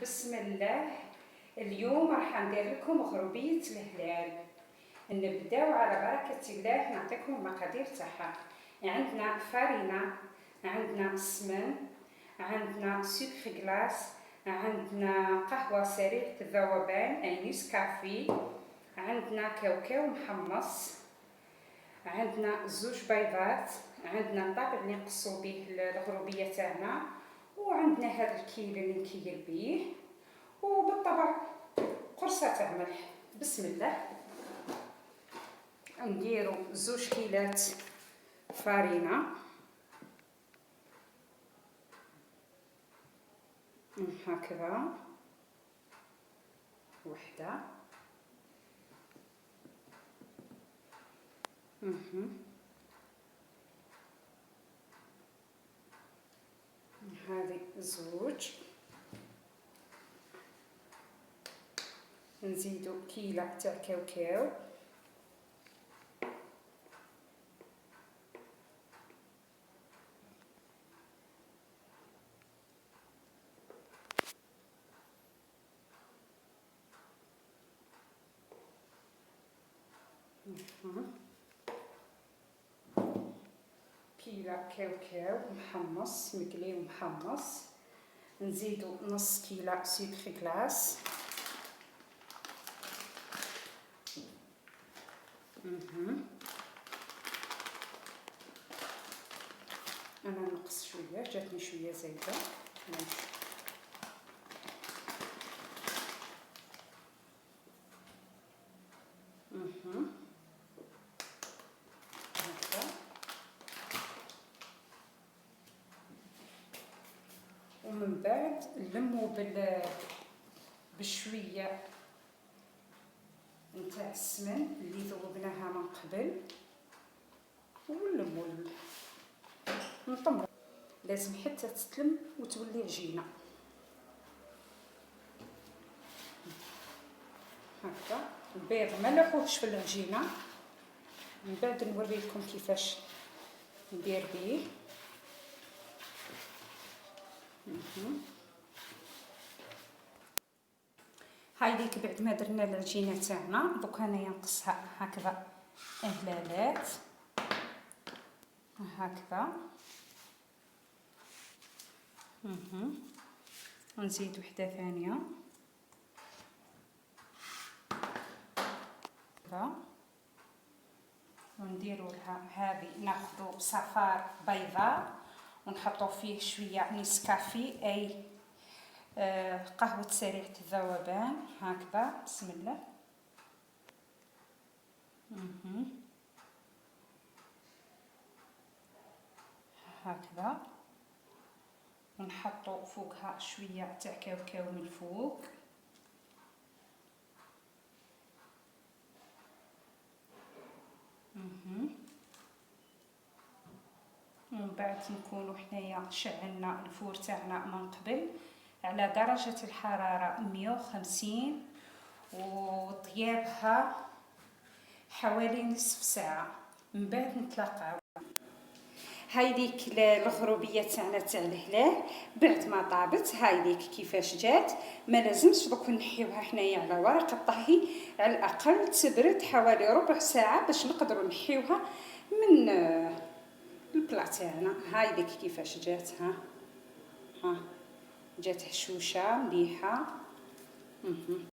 بسم الله. اليوم راح ندير لكم غروبية لهلال. نبداو على بركة الله. نعطيكم المقادير تاعها. عندنا فارينة، عندنا سمن، عندنا سكر غلاس، عندنا قهوة سريعة الذوبان أي نسكافي، عندنا كاوكاو محمص، عندنا زوج بيضات، عندنا طابع اللي نقصو به الغروبية تاعنا، وعندنا هذا الكيل اللي نكيل بيه، وبالطبع قرصة تاع ملح. بسم الله. نديرو 2 كيلات فارينة، هكذا وحده، هذه 2، نزيدو كيلة تاع كاوكاو، كيلة كاوكاو محمص مقلي ومحمص، نزيدو نص كيلة سكر غلاس، انا نقص شويه، جاتني شويه زايده. ماشي. هكذا. ومن بعد نلمو بشويه نتاع السمن اللي ذوبناها من قبل، ونلمو نطمر. لازم حتى تتلم وتولي عجينه هكذا. البيض ما نلوحوهش في العجينه، من بعد نوريكم كيفاش ندير بيه. هاي ديك بعد ما درنا العجينه تاعنا، دوك انايا نقصها هكذا هلالات هكذا. نزيد وحده ثانيه هكذا، ونديروا لها هذه. ناخذوا صفار بيضاء ونحطوا فيه شويه نسكافي اي قهوه سريعه الذوبان هكذا. بسم الله. هكذا، ونحطوا فوقها شويه تاع كاوكاو من الفوق. ومن بعد نكونوا حنايا شعلنا الفور تاعنا من قبل على درجة الحرارة 150، وطيابها حوالي نصف ساعة. من بعد نتلاقاو. هاي ديك الغروبية تاعنا تاع لهلال بعد ما طابت. هاي ديك كيفاش جات. ما لازمش دوك نحيوها حنايا على ورق الطهي، على الاقل تبرد حوالي ربع ساعة باش نقدروا نحيوها من البلا تاعنا. هاي ديك كيفاش جات. ها جات هشوشه مليحه.